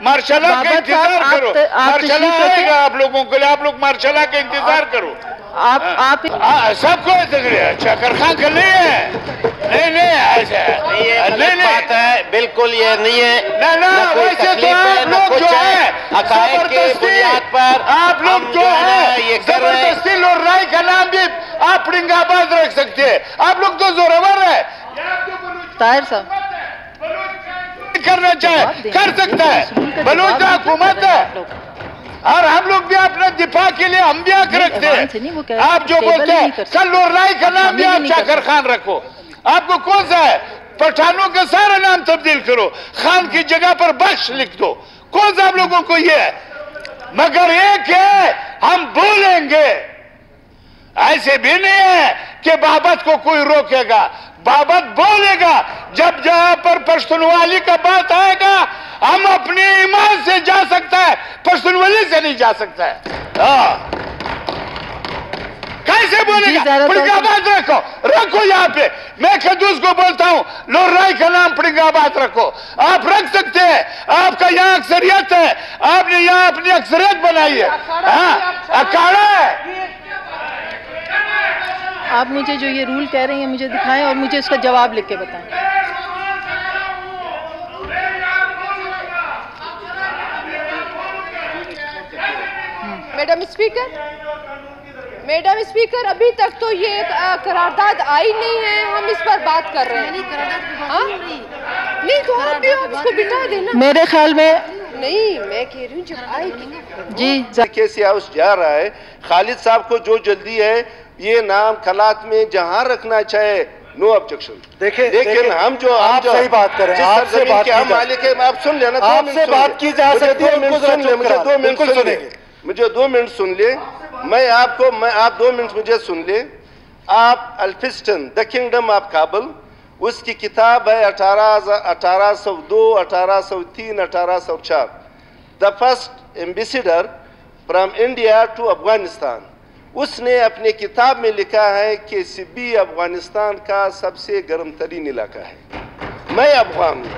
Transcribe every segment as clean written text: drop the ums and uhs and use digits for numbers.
Martial का इंतजार करो, मार्शल आएगा आप लोगों के लिए, आप लोग मार्शल का इंतजार करो। आप सबको चकर खां कर नहीं है, नहीं ऐसा नहीं बात है, बिल्कुल ये नहीं है ना वैसे तो आप लोग जो है अकायद के बुनियाद पर आप लोग जो है ये जबरदस्ती लड़ाई का नाम भी आप औरंगाबाद रख सकते हैं। आप लोग तो जोरावर है। ताहिर साहब करना चाहे कर सकता है, बलूच हुकूमत है और हम लोग भी अपने दिफा के लिए हम भी हक रखते हैं। आप जो बोलते हैं कल लड़ाई का नाम भी आप चाकर खान रखो, आपको कौन सा है? पठानों का सारा नाम तब्दील करो, खान की जगह पर बख्श लिख दो, कौन सा आप लोगों को ये है? मगर एक है हम बोलेंगे, ऐसे भी नहीं है कि बाबत को कोई रोकेगा, बाबत बोलेगा। जब जहां पर पश्तूनवाली का बात आएगा हम अपने ईमान से जा सकता है, पश्तूनवाली से नहीं जा सकता है। कैसे बोलेगा? फरीदाबाद रखो यहाँ पे। मैं खदूस को बोलता हूँ लोराई का नाम फरीदाबाद रखो, आप रख सकते हैं, आपका यहाँ अक्सरियत है, आपने यहाँ अपनी अक्सरियत बनाई है। अखाड़ा है। आप मुझे जो ये रूल कह रही हैं मुझे दिखाएं और मुझे इसका जवाब लिख के बताएं। मैडम स्पीकर अभी तक तो ये करारदाद आई नहीं है, हम इस पर बात कर रहे हैं। नहीं तो आप भी इसको बिठा देना। मेरे ख्याल में नहीं, मैं कह रही हूँ जब आएगी जी केस हाउस जा रहा है, खालिद साहब को जो जल्दी है ये नाम खलात में जहां रखना चाहे नो ऑब्जेक्शन। देखिए लेकिन हम जो आप सही बात करें, आपसे बात हम मालिक है, आप सुन लेना, आपसे बात की जा सकती है, मुझे 2 मिनट सुन ले, आप 2 मिनट मुझे सुन ले। आप Elphinstone the kingdom of Kabul, उसकी किताब है 1802, 1803, 1804, the first ambassador from India to Afghanistan. उसने अपने किताब में लिखा है कि सिबी अफगानिस्तान का सबसे गर्म तरीन इलाका है। मैं अफगान हूँ,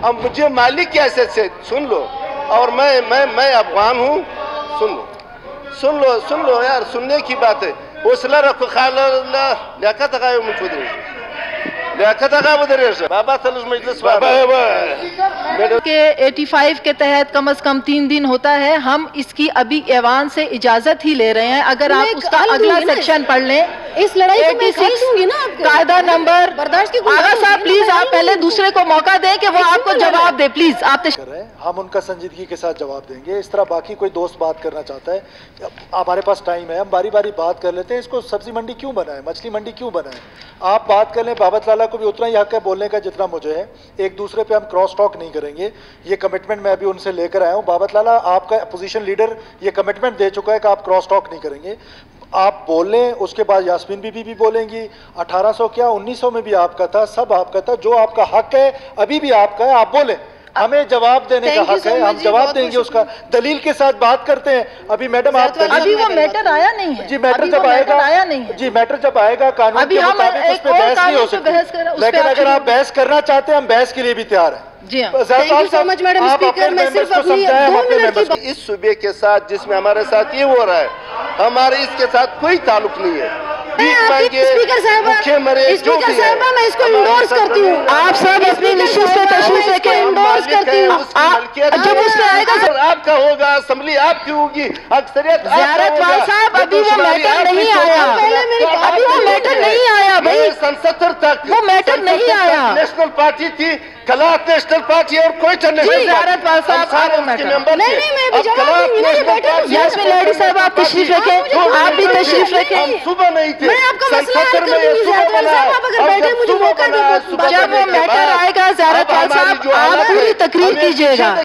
अब मुझे मालिक की हैसियत से सुन लो, और मैं अफगान हूँ, सुन लो यार, सुनने की बात है। हौसला रखो, लियाकत बाबा के 85 के तहत कम से कम 3 दिन होता है। हम इसकी अभी ऐवान से इजाजत ही ले रहे हैं। अगर आप उसका अगला सेक्शन पढ़ लें, इस लड़ाई को मैं खींच दूंगी ना आपको। कायदा नंबर बर्दाश्त की आगा साहब प्लीज आप पहले दूसरे को मौका दें कि वो आपको जवाब दे। प्लीज आप कर रहे हैं, हम उनका संजीदगी के साथ जवाब देंगे। इस तरह बाकी कोई दोस्त बात करना चाहता है, हमारे पास टाइम है, हम बारी बारी बात कर लेते हैं। इसको सब्जी मंडी क्यों बना है, मछली मंडी क्यों बना है, आप बात कर लें। बाबत लाला को भी उतना ही हक है बोलने का जितना मुझे है। एक दूसरे पे हम क्रॉस टॉक नहीं करेंगे, ये कमिटमेंट मैं अभी उनसे लेकर आया हूँ। बाबत लाला आपका अपोजिशन लीडर ये कमिटमेंट दे चुका है कि आप क्रॉस टॉक नहीं करेंगे। आप बोल लें, उसके बाद यास्मीन बीबी भी बोलेंगी। 1800 क्या 1900 में भी आपका था, सब आपका था, जो आपका हक है अभी भी आपका है, आप बोलें। हमें जवाब देने का हक है, हम जवाब देंगे उसका। दलील के साथ बात करते हैं। अभी मैडम आप अभी वो मैटर आया नहीं है जी, मैटर जब आएगा आया नहीं है जी, मैटर जब आएगा कानून के मुताबिक उस पर बहस नहीं हो सकती। लेकिन अगर आप बहस करना चाहते हैं, हम बहस के लिए भी तैयार हैं। जी हाँ, इस सूबे के साथ जिसमें हमारे साथ ये हो रहा है, हमारे इसके साथ कोई ताल्लुक नहीं है। स्पीकर साहबा मैं इसको इंडोर्स करती हूँ। आप सब अपनी निश्चित से तशरीफ लेके इंडोर्स करती हूँ। जब उसमें आएगा आपका होगा, असेंबली आपकी होगी, अक्सरियत साहब अभी वो मैटर नहीं आया, अभी वो मैटर नहीं आया भाई। 77 तक वो मैटर नहीं आया। नेशनल पार्टी थी, कलात नेशनल पार्टी और कोई यास्मीन लेडी साहब आप तशरीफ रखें, आप भी तशरीफ रखें। सुबह नहीं थे, जब वो मैटर आएगा ज़ियारत साहब आप पूरी तकरीर कीजिएगा।